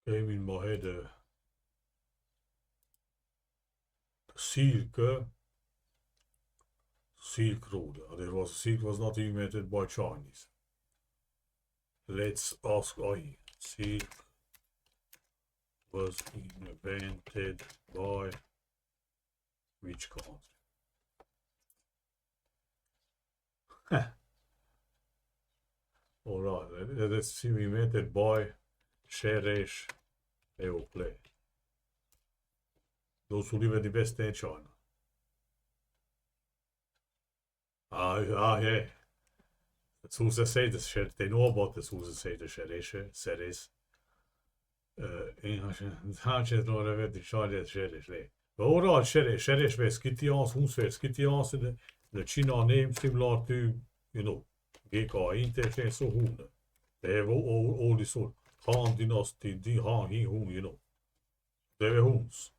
came in my head the SiLK, Silk Road. Silk was not invented by Chinese. Let's ask I. Silk was invented by which country? Alright, let's see, invented by Sheresh Eople. Those who live in the Western China. Yeah. That's who they say the they know about this, who they say the Sheresh. Alright, Sheresh were scythians, who's were scythians, the China name similar to, you know, GK Inter, so Hunia. They have all this sort. Han dynasty, the Han, he, Hun, you know. They were Huns.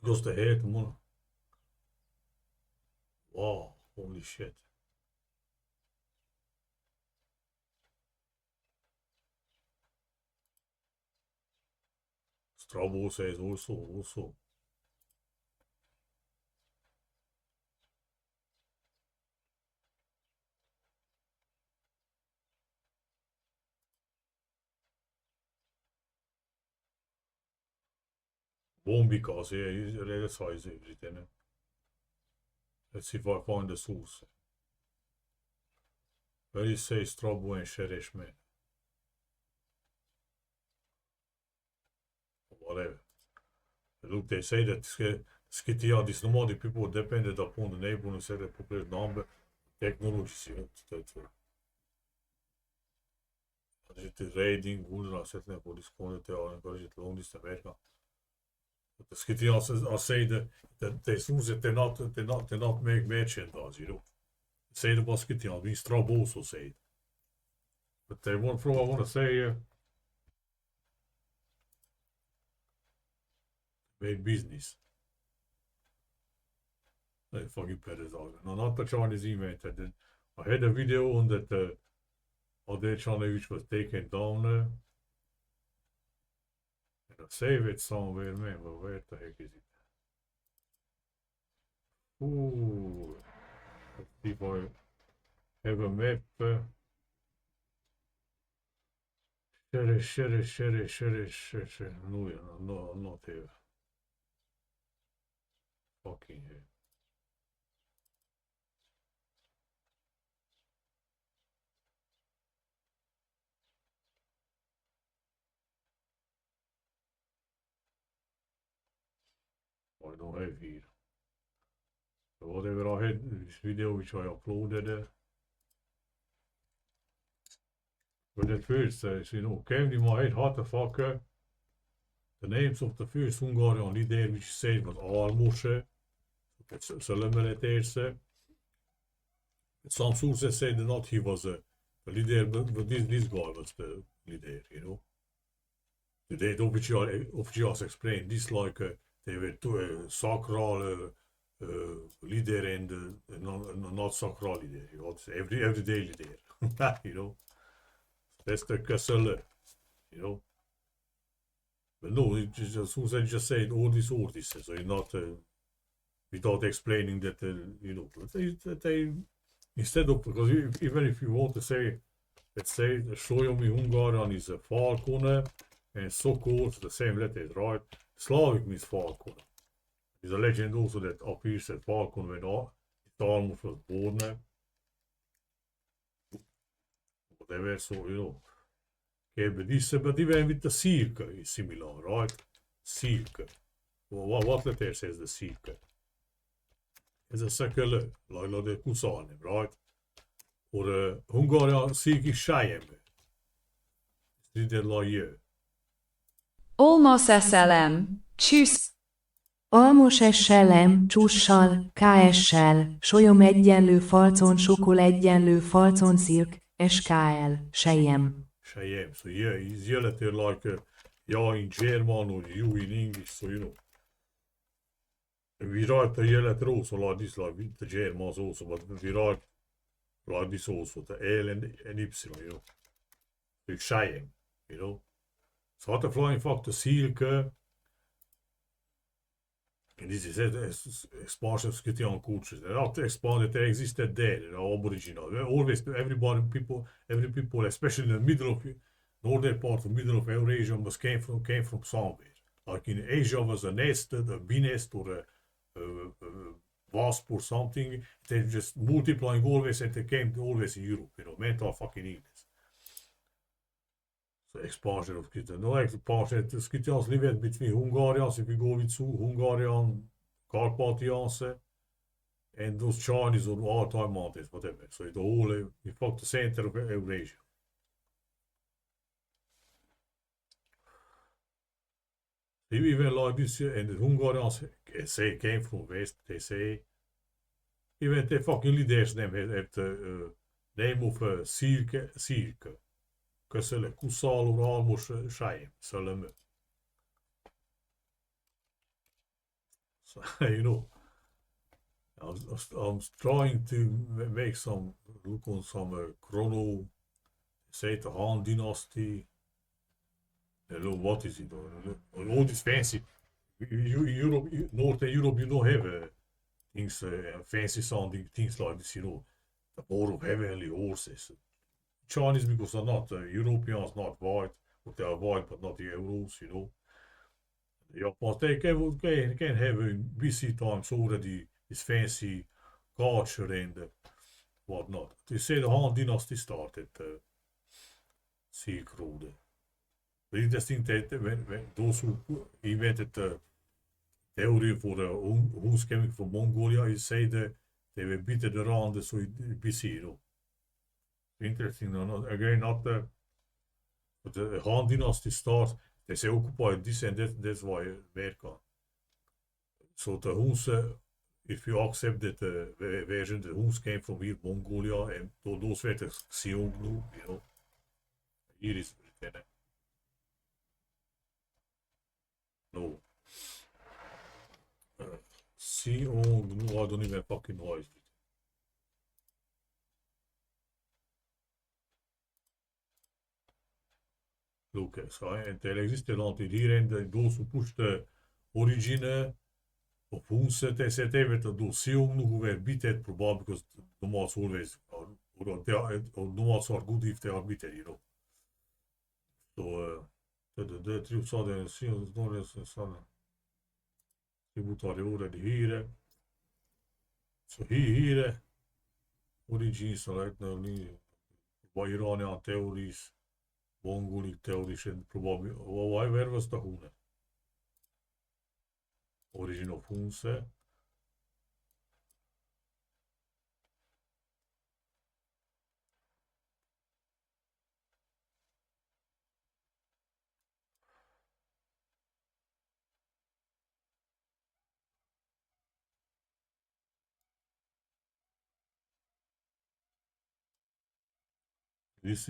Because they had money. Wow, holy shit. Strabo says also. Won't because let's try everything. Let's see if I find the source. Where it says Strabo and Sheresh man. Whatever. Look, they say that Scythia, these nomadic people depended upon the neighboring population number technologies. The raiding, would settling for this corner, they are encouraged long distance America. But the Scythians are saying that they soon that they not make merchandise, you know. They say about Scythians, we Strabo also say it. But they want I want to say make business. They fucking peasants. No, not the Chinese invented. I had a video on that other channel which was taken down. And I save it somewhere, man, but where the heck is it? Ooh. Let's see if I have a map. Share. No, not here. Fucking here. I don't have here. So whatever I had, this video which I uploaded. But at first, you know, came in my head, what the fuck? The names of the first Hungarian leader which said was Almos. That's SeLyeM SiLK. Some sources say that not he was the leader, but this guy was the leader, you know. The officials explained this like they were two sacral leader and not sacral leader, you know, everyday leader, you know. That's the Chussal, you know. But no, it just said all these so you're not without explaining that, you know, they instead of, because even if you want to say, let's say, SeLyeM Hungarian is a falconer and SiLK, the same letters, right? Slavic means falconer. There's a legend also that appears that falcon when Almos was born. Whatever, so, you know. Okay, but even with the SiLK is similar, right? SiLK. Well, what letter says the SiLK? It's a second, like the Chussal name, right? Or the Hungarian SiLK is SeLyeM. It's written like here. Almos SeLyeM, Almos SeLyeM, Chussal, KSL, SeLyeM falcon sokol falcon SiLK, SKL, SeLyeM. SeLyeM. So yeah, it's a letter like ja in German or you in English, so you know. We write the letter also like this, like with the Germans also, but we write like this also, the L and Y, you know. Like SeLyeM, you know. So had the flying fuck the SiLK, and this is expansion of Scythian cultures. And after expanded, they existed there, aboriginal. Always, every people, especially in the middle of northern part of middle of Eurasia, came from somewhere. Like in Asia was a nest, a bee nest, or a wasp or something. They just multiplying always, and they came always in Europe. Mental fucking illness. So expansion of Scythians. No expansion. The Scythians lived between Hungarians, if we go with Hungarian, Carpathians, and those Chinese or Altai mountains, whatever. So the whole, in fact, the center of Eurasia. Even like this, and the Hungarians say came from west. They say even the fucking leaders name have the name of SeLyeM, Chussal or Almos, SeLyeM. So I'm trying to make some look on some chrono. Say the Han dynasty. What is it? All this fancy. Europe, Northern Europe, you don't have things, fancy sounding things like this, the war of heavenly horses. Chinese, because they're not, Europeans not white, but they are white, but not the Euros, The Japans, they can have in BC times already this fancy culture and whatnot. They say the Han dynasty started Silk Road. The interesting that when those who invented the theory for the Huns coming from Mongolia, he said they were beaten around so BC, Interesting, again, not the Han dynasty starts, they say occupied this and that's why America. So the Huns, if you accept that version, the Huns came from here, Mongolia, and those were the Xiongnu, Here is written. No. Xiongnu, I don't even fucking know it. Look, and there existed until here, and those who pushed the origin of Huns, they said they were those Xiongnu who were beaten, probably because the nomads always, or nomads are good if they are beaten, So, the true southern Xiongnu, northern southern. Tributary already here. So here, origins right now, by Iranian theories, Mongolic theories, and probably, where was the Hun? Origin of Huns. This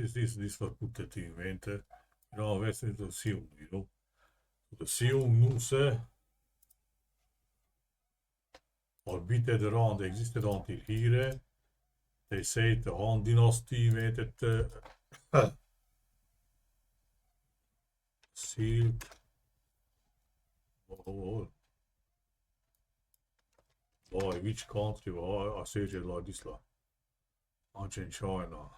was put that he invented. Where's the Xiongnu, The Xiongnu orbited around, existed until here. They say the Han dynasty invented Silk. Why, which country? Why I search it like this, Ancient China.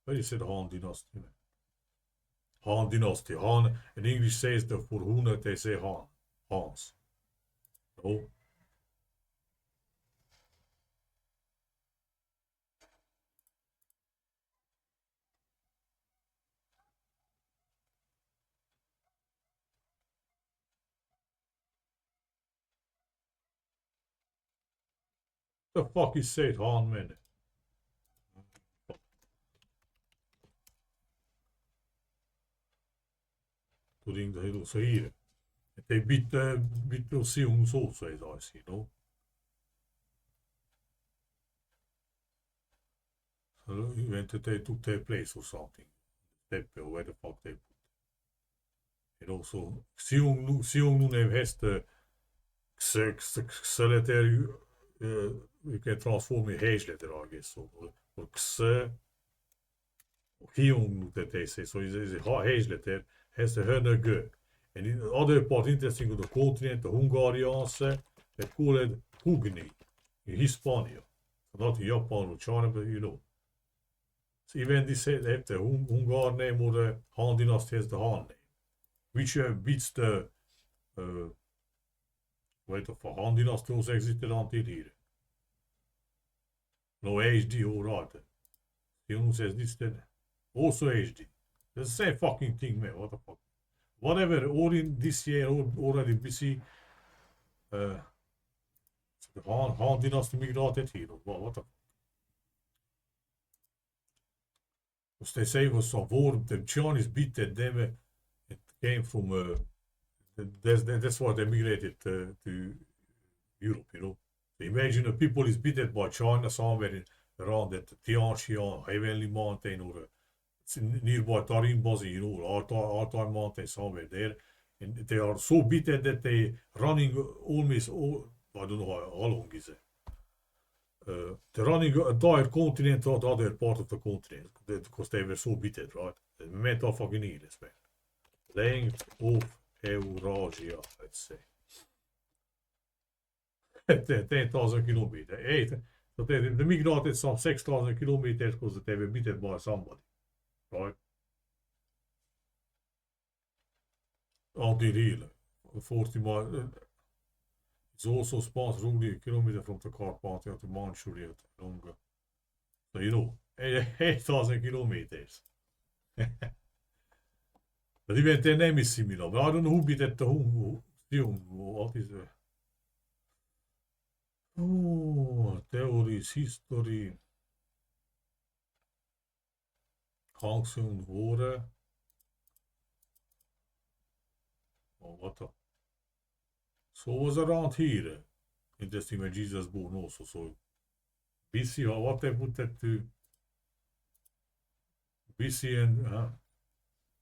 Where is it Han dynasty? Han dynasty. Han, in English says the for Hun, they say Han. Hans. No. The fuck is said Han, man? Putting the hero so here. They beat those Xiongnu also, as I see, So they took their place or something. Or where the fuck they put. So Xiongnu name has the X letter, you can transform in H letter, I guess. So, or X, or Kiung that they say. So it's a H letter has the H. And in other part interesting of the continent, the Hungarians, they call it Hugni in Hispania. So not in Japan or China, but you know. So even this have the Hungar name or the Han dynasty has the Han name, which beats the weet of Han dynasty also existed until here. No HD, alright. He says this then also HD. It's the same fucking thing, man. What the fuck? Whatever, all in this year, already busy. The Han dynasty migrated here. What the fuck? As they say was some war, the Chinese beat them. It came from, that's why they migrated to Europe, you know. So imagine a people is beaten by China somewhere around that Tianshan, Heavenly Mountain, or nearby Tarim Basin, you know, Altai Mountain somewhere there. And they are so beaten that they running almost all, I don't know how long is it. They're running entire continent or the other part of the continent because they were so beaten, right? Mental fucking illness, man. Length of Eurasia, let's say. 10,000 kilometers. 8. So they migrated some 6,000 kilometers because they were beaten by somebody, right? Until here, 40 miles. It's also spans roughly a kilometer from the Carpathia to Manchuria to Lunga. So you know, 8,000 kilometers. But even their name is similar. But I don't know who beat at the home. What is the theories, history, Hangsun Hore. Oh, what the? So it was around here. Interesting when Jesus born also. So BC, what they put that to BC and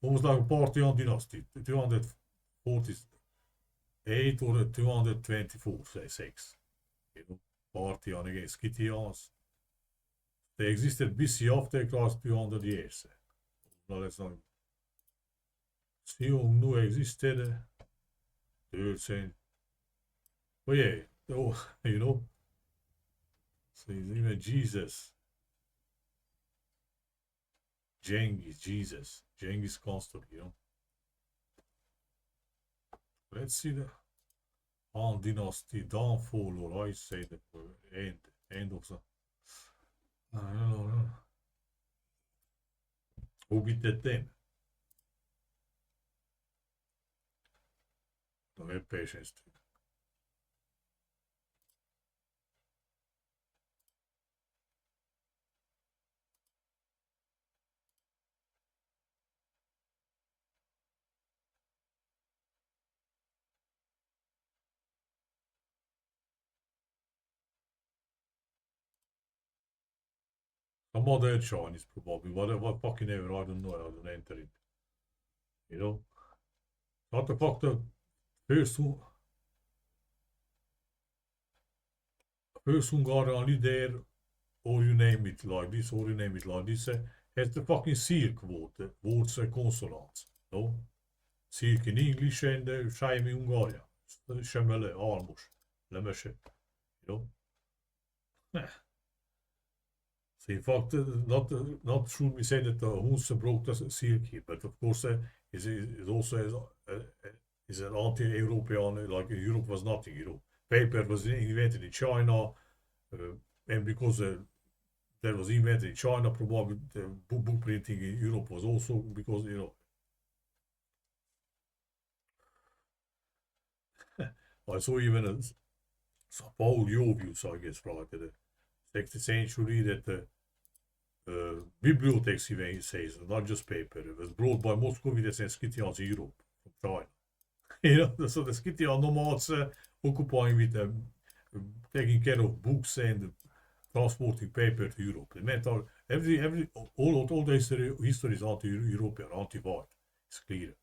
almost like a Parthian dynasty, 248 or 224, say 6. You know, Parthian against Scythians. They existed BC after class 200 years. No, that's not. SeLyeM nu existed. Saying, but yeah, you know. So even Jesus. Genghis constant, you know. Let's see the Han dynasty downfall, or I say the end of the. I don't know. Who beat that then? Don't have patience too. Some other Chinese probably, what fucking ever, I don't know, I don't enter it. You know? What the fuck the first Hungarian leader, or you name it like this, has the fucking SiLK word, the words and consonants. No? SiLK in English and SeLyeM in Hungarian. Semele, Almos, Lemese. You know? So in fact, not should we say that the Huns broke the SiLK, but of course is also is an anti-European, like Europe was nothing, you know. Paper was invented in China, and because that was invented in China, probably the book printing in Europe was also because, you know. I saw even Paul Jovius, I guess, right, the 16th century, that bibliotheks even says, not just paper, it was brought by Moscovites and Scythians in Europe from China. You know, so the Scythian nomads occupying with them, taking care of books and transporting paper to Europe. It meant all the history is anti-European, anti-white. It's clear.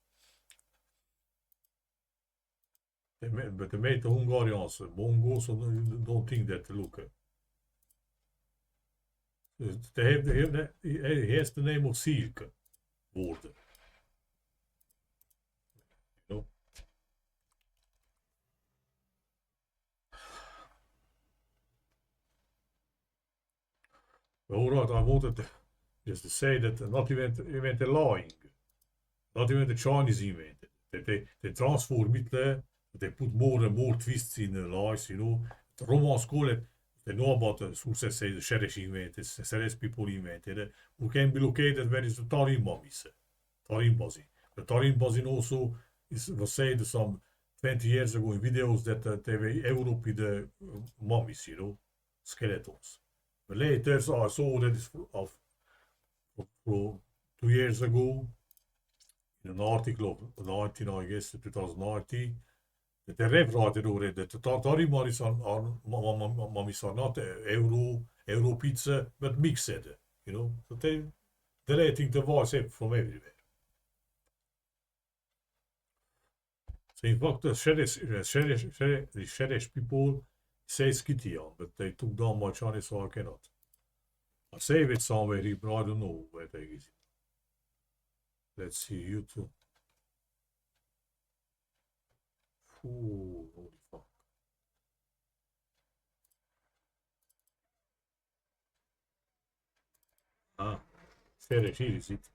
But they made the Hungarians, Mongols, so don't think that, look. He has the name of SiLK woorden. You know? Alright, I wanted just to say that not even the lying, not even the Chinese invented. They transform it there, they put more and more twists in the lies, you know. The Roman school, they know about the success, say the Sherish invented, the Sherish people invented, who can be located where is the Tarimba is. Tarimbazi. The Tarimbazi also was said some 20 years ago in videos that they were Europe with the mummies, you know, skeletons. But later I saw that is for 2 years ago in an article of 19, I guess, 2019, that they rewrite already that the Tarimaris mummies are not Euro pizza, but mixed, you know. So they're eating the voice from everywhere. So in fact, the Sherish people say scythian, but they took down my Chinese, so I cannot. I save it somewhere here, but I don't know where they is. Let's see, YouTube. Ooh, holy fuck. Ah, Sherish, here is it.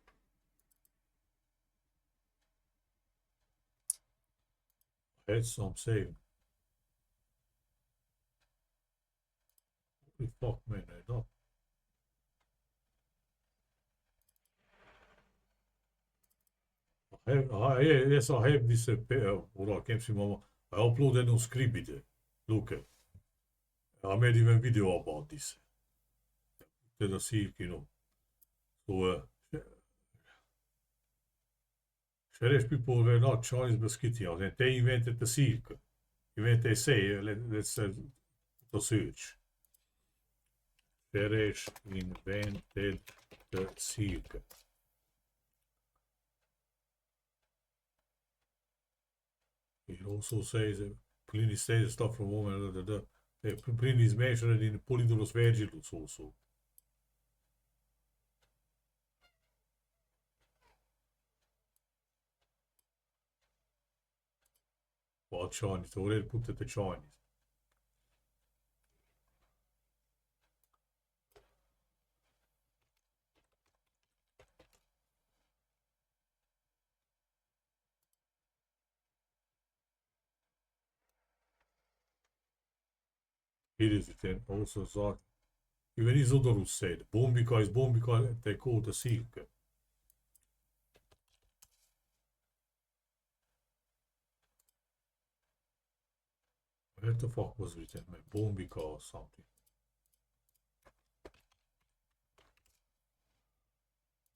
I had some saved. Holy fuck, man, I don't. Yes, I have this, I can't see mama. I uploaded on script. Look, I made even video about this. To see, you know. So, Sheriff people were not Chinese but Scythians, and they invented the SiLK. Even they say, let's the search. Sheriff invented the SiLK. It also says, Pliny says stuff from woman, Pliny is mentioned in Polydorus Vergilus also. Well, Chinese, already put it the Chinese. Here is it then, also thought. Even Isodorus said, Bombika is Bombika, they call the SiLK. Where the fuck was written, man? Bombika or something.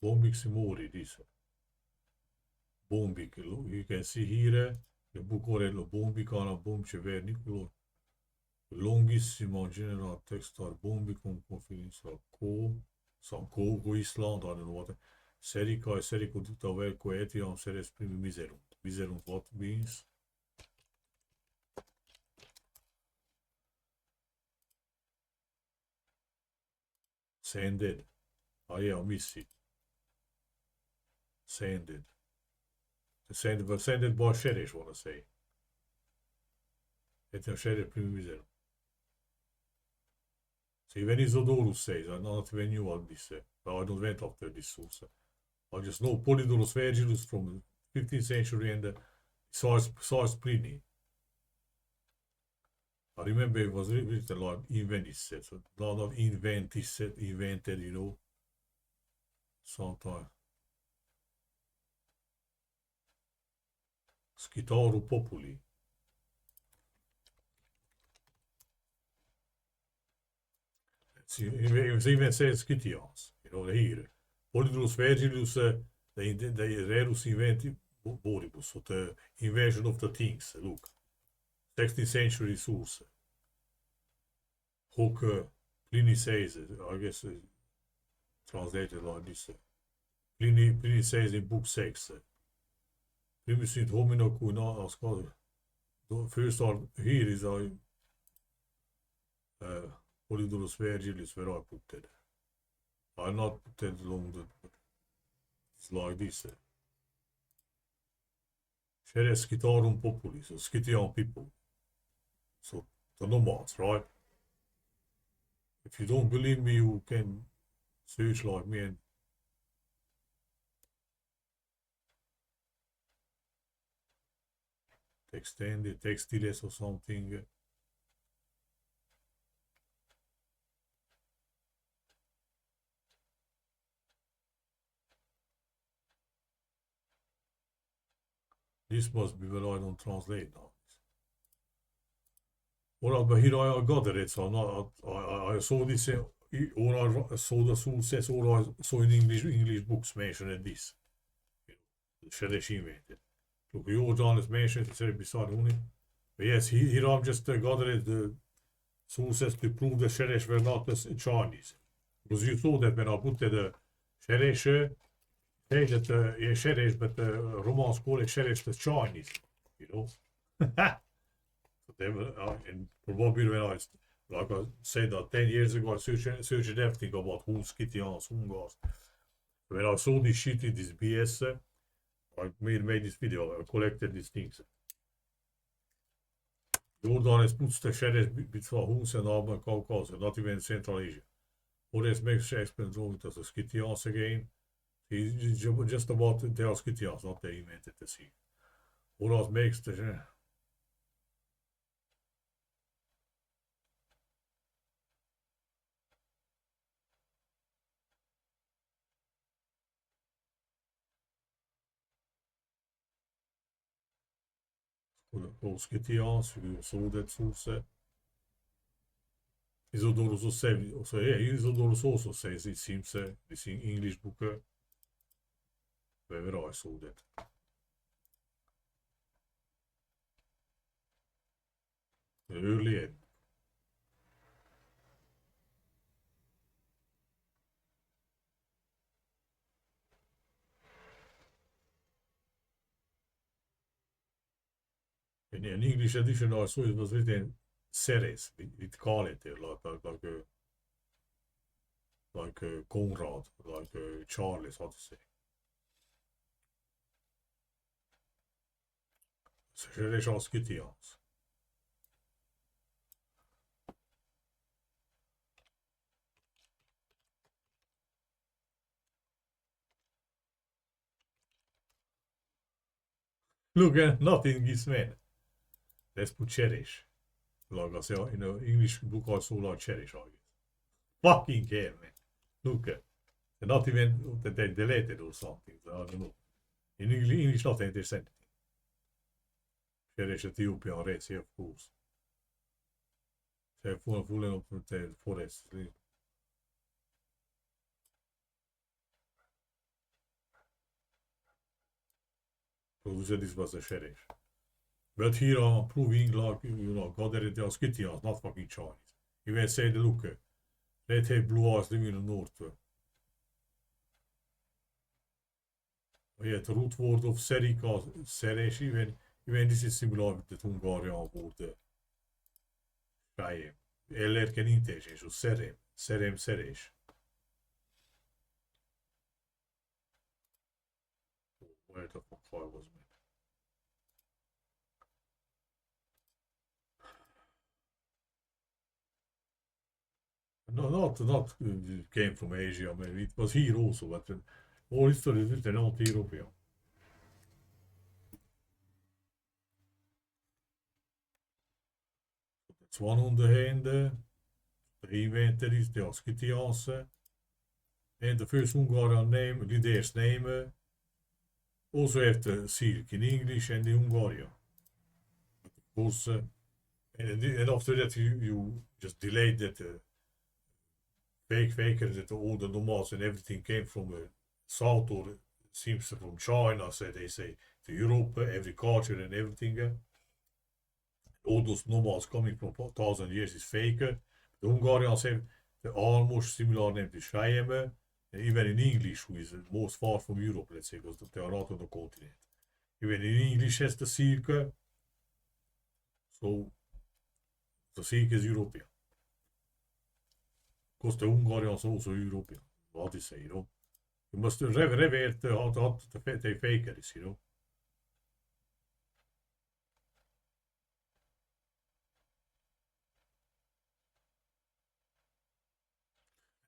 Bombik Simori, this. Bombik, you can see here, the Bucorello Bombicana Bomce Verniculo. Longissimo general textar Bombicum confidenza some Kogo Island, I don't know what. Serica e Serico di Tavelco etiam seres primi miserunt. Miserunt what means? Sended. Ah yeah, missi. Sended. Sended by Sherish, what I say. Etiam seres primi miserunt. So even Isodorus says, I not even knew all this. I don't went after this source. I just know Polydorus Vergilus from the 15th century and Sars Pliny. I remember it was written like invented, so not invented, you know. Sometimes. Scitaru Populi. It even says Scythians, you know, here. Polydorus Vergilus, they rarus invented Boribus, so the invention of the things, look. 16th century source. Hook, Pliny says, I guess translated like this. Pliny says in book 6, Primus int homina cuna ascade. The first one here is Polydorus Vergilus, where I put it. I'm not that long that it's like this. Sceres scytharum populis, so Scythian people. So the nomads, right? If you don't believe me, you can search like me and extend textiles or something. This must be what I don't translate now. Alright, but here I got it, so I'm not, I saw this, or I saw the sources, or I saw in English books mentioned this. Sherish invented. Look, Jordan is mentioned, it's beside Hunia. But yes, here I've just gathered the sources to prove the Sherish were not the Chinese. Because you saw that when I put the Sherish, say that Sherish, but the Romans call it Sherish the Chinese, you know. So they were, and probably when I, like I said that 10 years ago, I searched everything about Huns, Scythians, Hungars. When I saw this shit, this BS, I made this video, I collected these things. Jordan has put the shadows between Huns and Alban Caucasus, not even Central Asia. Others make Shakespeare drawing as the Scythians again. He's just about they are Scythians, not they invented the sea. Others makes the Scythians, we saw that source. Isidorus also, yeah, Isidorus also says it seems this in English book where I saw that. The early end. In an English edition I saw it was written Ceres with Khaled there, like Conrad, like Charles, how to say. Ceres are Scythians. Look, nothing is man. Let's put cherish. Like I say, in an English book I saw like cherish, I guess. Fucking hell, man. Look, not even that they deleted or something. I don't know. In English, nothing they sent. Cherish Ethiopian race, of course. They're full of the forest. So this was a cherish. But here I'm proving like, you know, God that they are Scythians, not fucking Chinese. Even say the look, red hair, blue eyes living in the north. Yeah, the root word of Serika, Seresh, even this is similar with the Hungarian word SeLyeM. Ellerken intelligens, och SeLyeM Seresh. Where the fuck I was, man? No, not came from Asia, maybe it was here also, but all history is written out European. That's one on the hand, the inventories, the Scythians, and the first Hungarian name, leader's name, also have the SiLK in English and in Hungarian. Of course, and after that you just delayed that faker that all the nomads and everything came from south or seems from China, so they say, to Europe, every culture and everything. All those nomads coming from 1,000 years is fake. The Hungarians have the almost similar name to SeLyeM, and even in English, who is the most far from Europe, let's say, because they are not on the continent. Even in English has the SiLK, so the SiLK is European. Because the Hungarians are also European. what is it, you know? You must revert how the faker is, you know?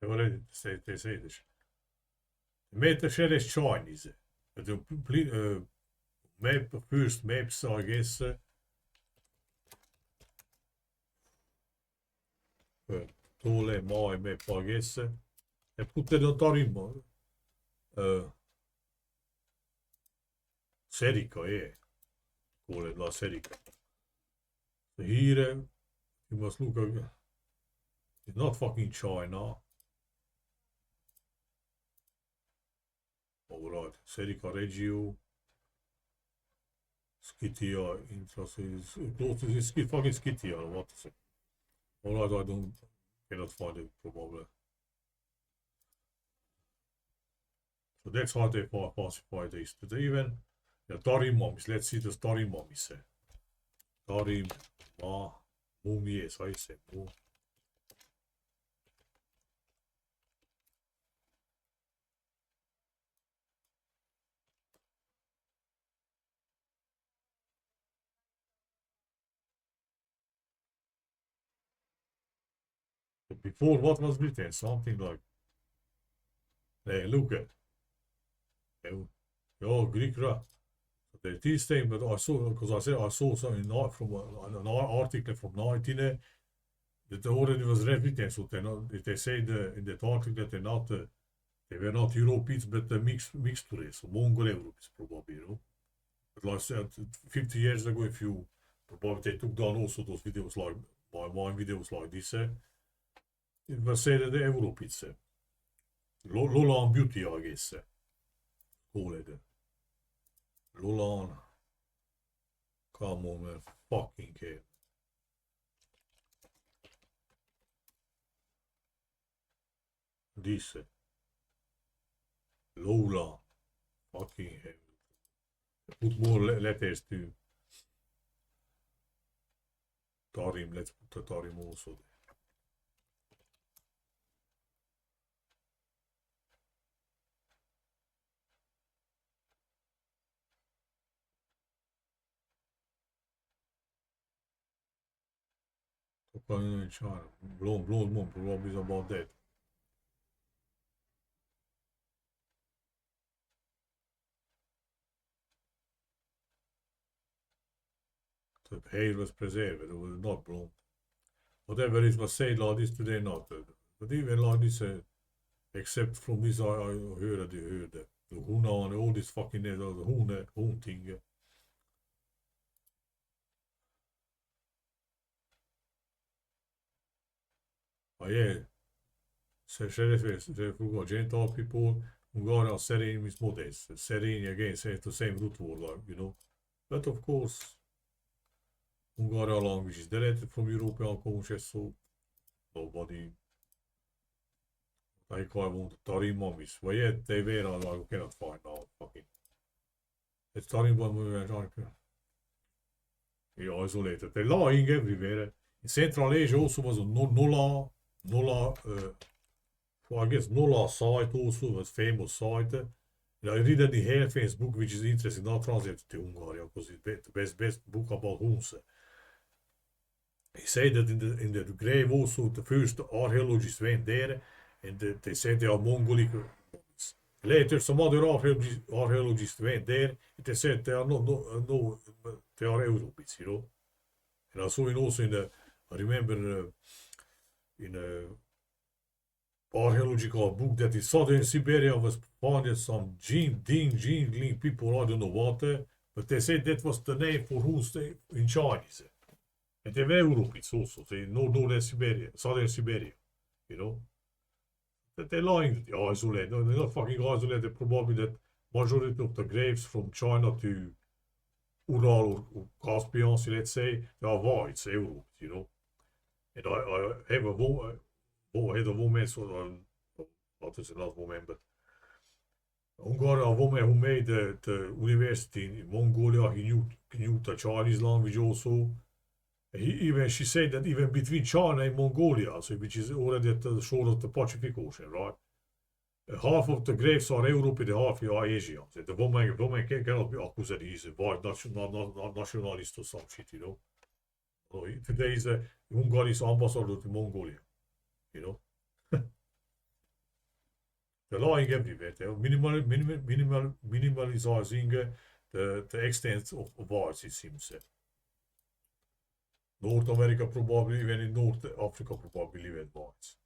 Already they say this. Meta share is Chinese. The map, first maps, I guess. Tole my map, I guess. E put on Torimo. Serica, Call it la Serica. So here, you must look at. It's not fucking China. Alright, Serica Regio. Scythia, is close to this fucking Scythia, or what is it? Alright, cannot find it probably. So that's how they falsify this. But even the Tarim mummies, let's see the Tarim mummies say. Tarim mummies, I say. Before what was written? Something like, hey, look at. Yeah, Greek rap. This thing, but I saw, because I said I saw something from an article from 19 that already was written. So they say in that article that they were not Europeans, but mixed race, so Mongol Europeans probably, you know. But like I said, 50 years ago, if you probably they took down also those videos like my videos like this. It was said that the Europeans. Lola and Beauty, I guess. Call it. Lola. Come on, man. Fucking care. This. Lola. Fucking hell. Put more letters to Tarim. Let's put the Tarim also there. In China. Blonde moon probably is about that. The hair was preserved, it was not blonde. Whatever it was said like this today, not. But even like this, except from this, I heard the Huna and all this fucking the Hoon thing. Oh yeah, se forgot Gentile people, Hungarian serene is modest. Serene again says the same root word, like, you know. But of course, Hungarian language is deleted from European conscious, so nobody. I want Tarim mummies. Well, yeah, they were, I cannot find now. Fucking. It's Tarim mummies. You're isolated. They're lying everywhere. In Central Asia also was a Nola, I guess Nola site also was famous site. And I read in the Hair Facebook, which is interesting, not translated to Hungarian, because it's the best book about Huns. He said that in the grave also the first archaeologists went there, and they said they are Mongolic. Later, some other archaeologists went there, and they said they are no, they are Europeans, you know. And I saw it also I remember in a archaeological book that in southern Siberia was found some Jingling people, I don't know what, but they said that was the name for Huns in Chinese. And they were Europeans also, they northern Siberia, southern Siberia, you know. That they're lying, they're isolated. No, they're not fucking isolated, probably that majority of the graves from China to Ural or Caspian, let's say, they are whites, Europe, you know. And I have a woman, so what is not woman, but Hungarian woman who made the university in Mongolia, he knew the Chinese language also. She said that even between China and Mongolia, so which is already at the shore of the Pacific Ocean, right? half of the graves are Europe, the half are Asia. So the woman cannot be accused as a white nationalist or some shit, you know. So today is a Hungary's ambassador to Mongolia, you know. They're lying everywhere. They're minimalizing the extent of whites, it seems. North America probably, even in North Africa probably live at whites.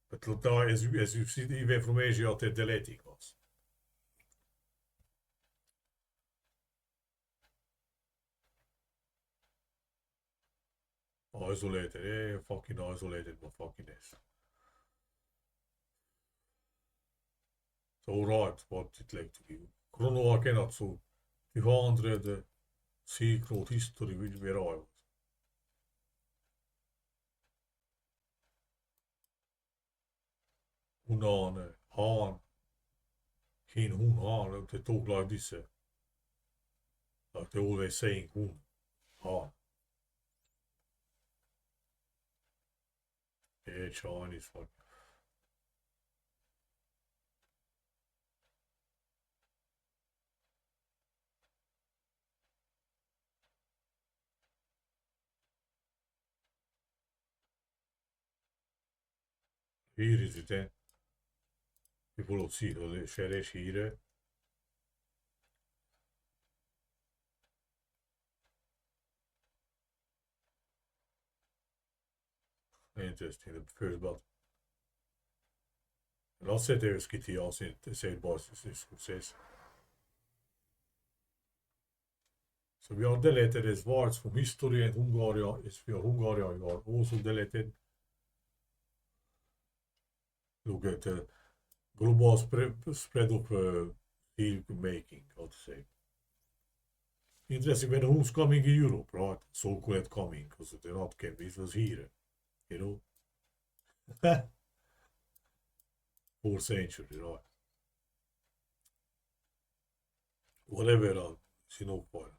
But as you see, even from Asia, they're deleting us. Isolated, yeah, fucking isolated, my fucking ass. So right, what it like to give. Chrono I cannot, so 200 Silk Road history where I was. Hunan, Han, Hin, Hun, Han, they talk like this. Like they always saying Hun, Han. Yeah, Chinese fuck. Hier is het, hè. People will see the Sheresh here. Interesting, the first button. En dan zet er scythians in the same boss is success. So we are deleted as words from history and Hungary is for Hungary are also deleted. Look at the global spread of steel making, how to say. Interesting when who's coming in Europe, right? So-called coming, because they're not coming, it was here, you know. 4th century, right? Whatever, it's no point.